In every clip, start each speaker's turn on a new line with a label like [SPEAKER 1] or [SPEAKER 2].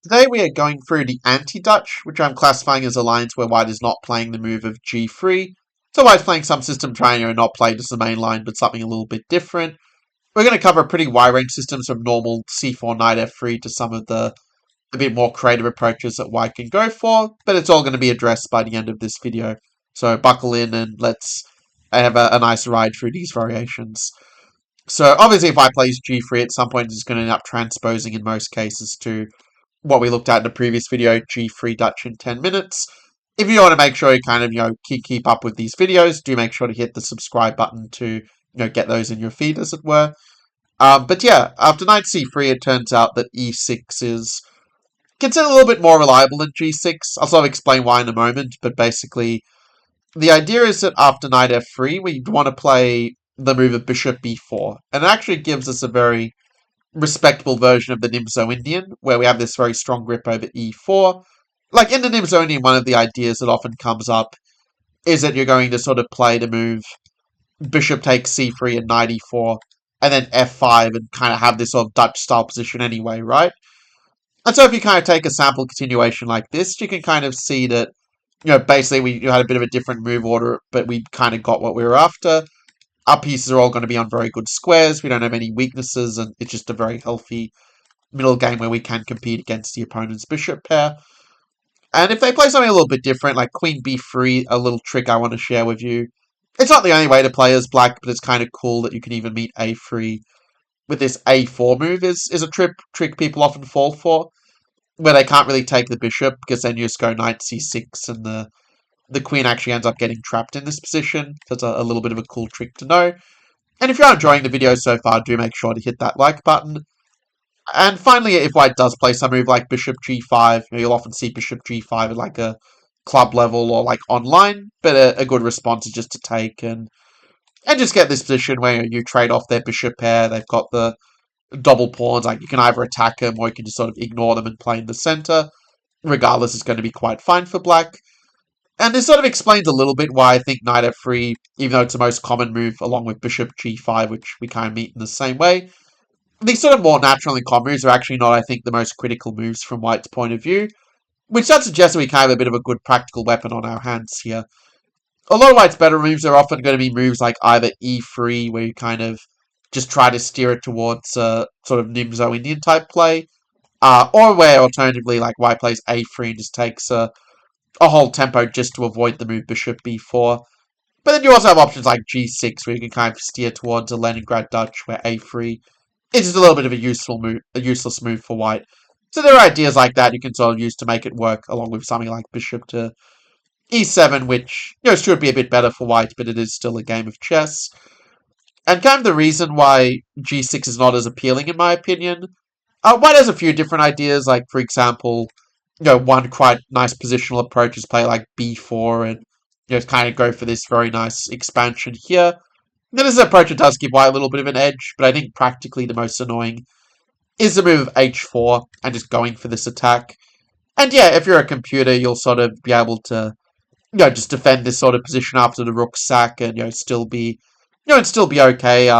[SPEAKER 1] Today we are going through the anti-Dutch, which I'm classifying as a lines where white is not playing the move of g3. So white's playing some system trying to not play just the main line, but something a little bit different. We're going to cover pretty wide-range systems from normal c4 knight f3 to some of the a bit more creative approaches that white can go for, but it's all going to be addressed by the end of this video. So buckle in and let's have a nice ride through these variations. So obviously if white plays g3 at some point, it's going to end up transposing in most cases to what we looked at in the previous video, g3 Dutch in 10 minutes. If you want to make sure you kind of, keep up with these videos, do make sure to hit the subscribe button to, get those in your feed, as it were. But yeah, after knight c3, it turns out that e6 is considered a little bit more reliable than g6. I'll sort of explain why in a moment, but basically, the idea is that after knight f3, we want to play the move of bishop b4, and it actually gives us a very respectable version of the Nimzo Indian, where we have this very strong grip over e4. Like in the Nimzo Indian, one of the ideas that often comes up is that you're going to sort of play the move bishop takes c3 and knight e4, and then f5, and kind of have this sort of Dutch-style position anyway, right? And so if you kind of take a sample continuation like this, you can kind of see that, basically we had a bit of a different move order, but we kind of got what we were after. Our pieces are all going to be on very good squares. We don't have any weaknesses, and it's just a very healthy middle game where we can compete against the opponent's bishop pair. And if they play something a little bit different, like queen b3, a little trick I want to share with you. It's not the only way to play as black, but it's kind of cool that you can even meet a3 with this a4 move is a trick people often fall for, where they can't really take the bishop, because then you just go knight c6, and the queen actually ends up getting trapped in this position. That's a little bit of a cool trick to know. And if you're enjoying the video so far, do make sure to hit that like button. And finally, if white does play some move like bishop g5, you'll often see bishop g5 at like a club level or like online, but a good response is just to take and just get this position where you trade off their bishop pair. They've got the double pawns, like you can either attack them or you can just sort of ignore them and play in the center. Regardless, it's going to be quite fine for black. And this sort of explains a little bit why I think knight f3, even though it's the most common move along with bishop g5, which we kind of meet in the same way, these sort of more natural and common moves are actually not, I think, the most critical moves from white's point of view, which does suggest that we kind of have a bit of a good practical weapon on our hands here. A lot of white's better moves are often going to be moves like either e3, where you kind of just try to steer it towards sort of Nimzo Indian type play, or where alternatively, like white plays a3 and just takes a whole tempo just to avoid the move bishop b4. But then you also have options like g6, where you can kind of steer towards a Leningrad Dutch, where a3 is just a little bit of a useless move for white. So there are ideas like that you can sort of use to make it work, along with something like bishop to e7, which, should be a bit better for white, but it is still a game of chess. And kind of the reason why g6 is not as appealing, in my opinion, white has a few different ideas, like, for example, one quite nice positional approach is play like b4 and, kind of go for this very nice expansion here. Now, this is an approach that does give white a little bit of an edge, but I think practically the most annoying is the move of h4 and just going for this attack. And yeah, if you're a computer, you'll sort of be able to, just defend this sort of position after the rook sack and, still be, and still be okay.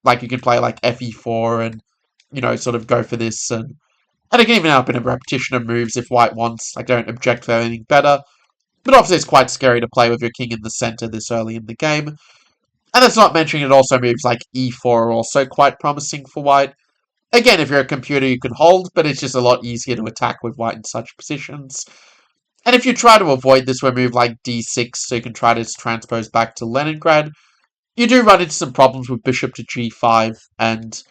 [SPEAKER 1] Like you can play like fe4 and, sort of go for this and it can even end up in a repetition of moves if white wants. I don't object to anything better. But obviously it's quite scary to play with your king in the center this early in the game. And that's not mentioning it also moves like e4 are also quite promising for white. Again, if you're a computer, you can hold, but it's just a lot easier to attack with white in such positions. And if you try to avoid this with a move like d6, so you can try to transpose back to Leningrad, you do run into some problems with bishop to g5, and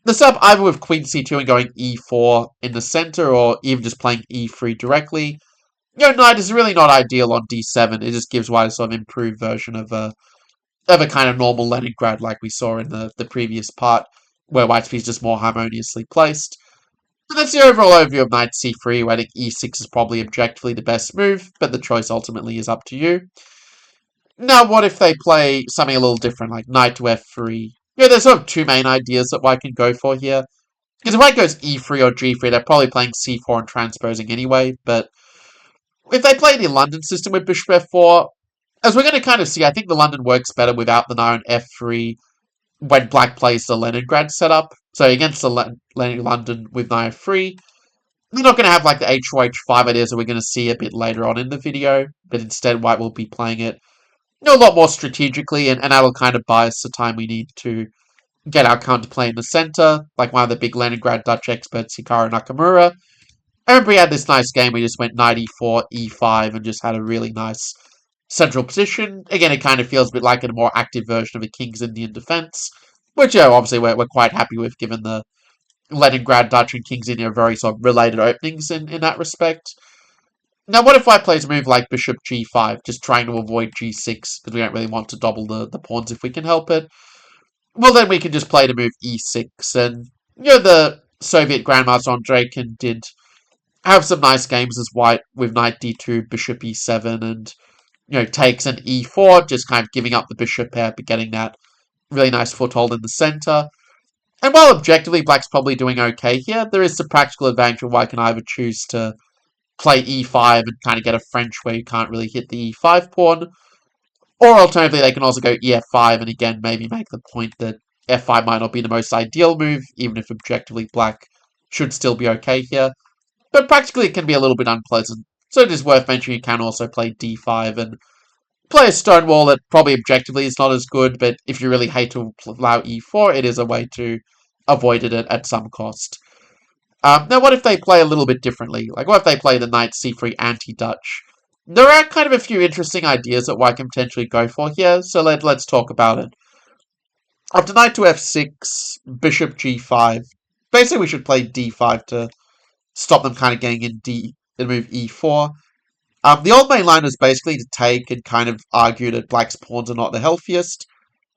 [SPEAKER 1] the setup either with queen c2 and going e4 in the center, or even just playing e3 directly, knight is really not ideal on d7. It just gives white a sort of improved version of a kind of normal Leningrad like we saw in the previous part, where white's piece is just more harmoniously placed. And that's the overall overview of knight c3, where I think e6 is probably objectively the best move, but the choice ultimately is up to you. Now, what if they play something a little different, like knight to f3? There's sort of two main ideas that white can go for here. Because if white goes e3 or g3, they're probably playing c4 and transposing anyway, but if they play the London system with bishop f4, as we're going to kind of see, I think the London works better without the knight on f3 when black plays the Leningrad setup. So against the London with knight f3, We're not going to have like the H4, H5 ideas that we're going to see a bit later on in the video, but instead White will be playing it a lot more strategically, and that'll kind of buy us the time we need to get our counterplay in the center, like one of the big Leningrad Dutch experts, Hikaru Nakamura. I remember he had this nice game where he just went knight e4, e5, and just had a really nice central position. Again, it kind of feels a bit like a more active version of a King's Indian defense, which, obviously we're quite happy with, given the Leningrad Dutch and King's Indian are very sort of related openings in that respect. Now, what if White plays a move like Bishop g5, just trying to avoid g6, because we don't really want to double the pawns if we can help it? Well, then we can just play the move e6, and, the Soviet Grandmaster Andreikin did have some nice games as White with knight d2, bishop e7, and, takes an e4, just kind of giving up the bishop pair, but getting that really nice foothold in the center. And while objectively Black's probably doing okay here, there is the practical advantage of White can either choose to play e5 and kind of get a French where you can't really hit the e5 pawn, or alternatively they can also go ef5 and again maybe make the point that f5 might not be the most ideal move, even if objectively Black should still be okay here. But practically it can be a little bit unpleasant, so it is worth mentioning you can also play d5 and play a Stonewall that probably objectively is not as good, but if you really hate to allow e4, it is a way to avoid it at some cost. Now, what if they play a little bit differently? Like, what if they play the knight c3 anti-Dutch? There are kind of a few interesting ideas that White can potentially go for here, so let's talk about it. After knight to f6, bishop g5, basically we should play d5 to stop them kind of getting in and move e4. The old main line was basically to take and kind of argue that Black's pawns are not the healthiest.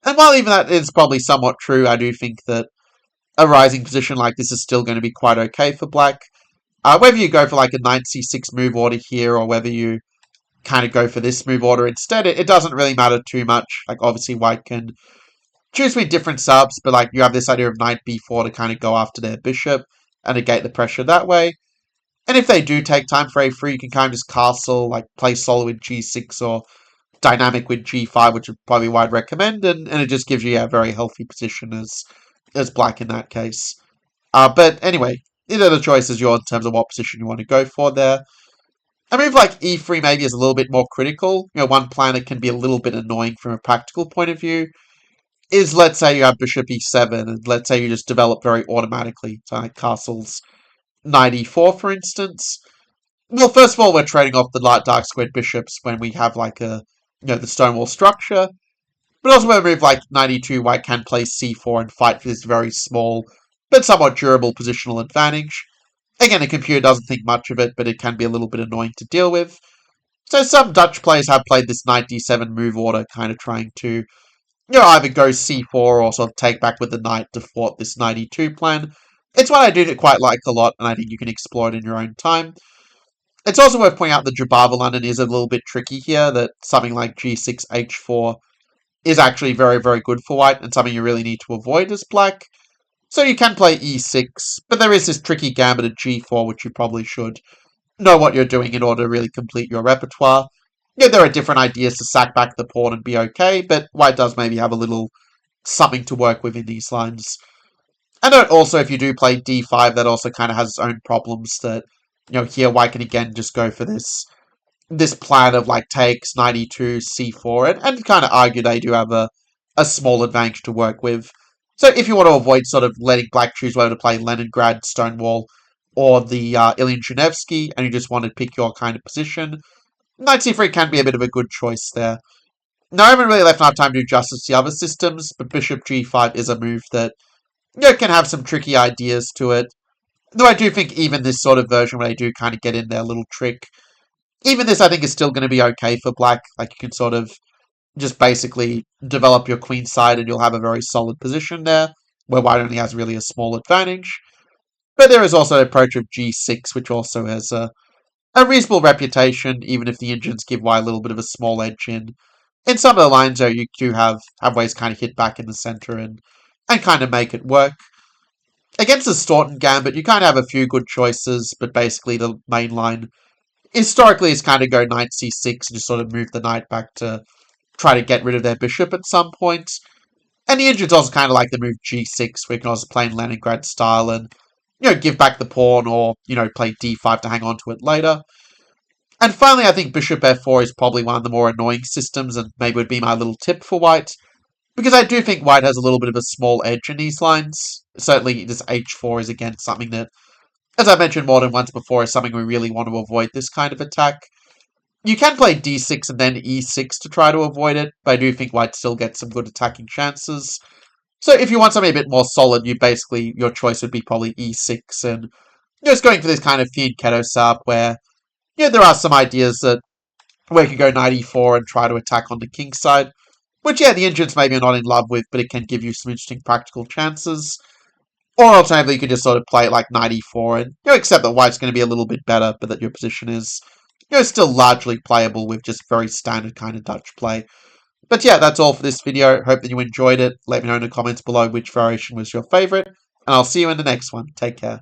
[SPEAKER 1] And while even that is probably somewhat true, I do think that a rising position like this is still going to be quite okay for Black. Whether you go for like a knight c6 move order here, or whether you kind of go for this move order instead, it doesn't really matter too much. Like, obviously White can choose between different subs, but like you have this idea of knight b4 to kind of go after their bishop and negate the pressure that way. And if they do take time for a3, you can kind of just castle, like play solo with g6 or dynamic with g5, which is probably what I'd recommend, and it just gives you a very healthy position as Black in that case. But anyway, either the choice is yours in terms of what position you want to go for there. A move like e3 maybe is a little bit more critical. One plan that can be a little bit annoying from a practical point of view is, let's say you have bishop e7, and let's say you just develop very automatically, so like castles knight e4, for instance. Well, first of all, we're trading off the light dark squared bishops when we have like the Stonewall structure. But also with a move like knight e2, White can play c4 and fight for this very small but somewhat durable positional advantage. Again, the computer doesn't think much of it, but it can be a little bit annoying to deal with. So some Dutch players have played this knight d7 move order, kind of trying to either go c4 or sort of take back with the knight to thwart this knight e2 plan. It's one I do quite like a lot, and I think you can explore it in your own time. It's also worth pointing out that Jabava London is a little bit tricky here, that something like g6, h4 is actually very, very good for White, and something you really need to avoid as Black. So you can play e6, but there is this tricky gambit at g4, which you probably should know what you're doing in order to really complete your repertoire. There are different ideas to sack back the pawn and be okay, but White does maybe have a little something to work with in these lines. And note also, if you do play d5, that also kind of has its own problems that, here White can again just go for this plan of like takes, knight e2, c4, and kind of argue they do have a small advantage to work with. So if you want to avoid sort of letting Black choose whether to play Leningrad, Stonewall, or the Ilyin Genevsky, and you just want to pick your kind of position, knight c3 can be a bit of a good choice there. Now, I haven't really left enough time to do justice to the other systems, but bishop g5 is a move that can have some tricky ideas to it. Though I do think even this sort of version where they do kind of get in their little trick, even this I think is still going to be okay for Black. Like, you can sort of just basically develop your queen side and you'll have a very solid position there, where White only has really a small advantage. But there is also an approach of g6, which also has a reasonable reputation, even if the Indians give White a little bit of a small edge in some of the lines though, you do have ways to kind of hit back in the center and kind of make it work. Against the Staunton Gambit, you kind of have a few good choices, but basically the main line historically is kind of go knight c6 and just sort of move the knight back to try to get rid of their bishop at some point. And the Indians also kind of like the move g6, where you can also play in Leningrad style and give back the pawn or, play d5 to hang on to it later. And finally, I think bishop f4 is probably one of the more annoying systems and maybe would be my little tip for white. Because I do think white has a little bit of a small edge in these lines. Certainly, this h4 is, again, something that, as I mentioned more than once before, is something we really want to avoid this kind of attack. You can play d6 and then e6 to try to avoid it, but I do think white still gets some good attacking chances. So if you want something a bit more solid, your choice would be probably e6 and just going for this kind of Fianchetto setup where, there are some ideas that where you could go knight e4 and try to attack on the king side. Which, the Indians maybe are not in love with, but it can give you some interesting practical chances. Or alternatively, you could just sort of play it like knight e4 and, accept that white's going to be a little bit better, but that your position is, still largely playable with just very standard kind of Dutch play. But that's all for this video. Hope that you enjoyed it. Let me know in the comments below which variation was your favorite, and I'll see you in the next one. Take care.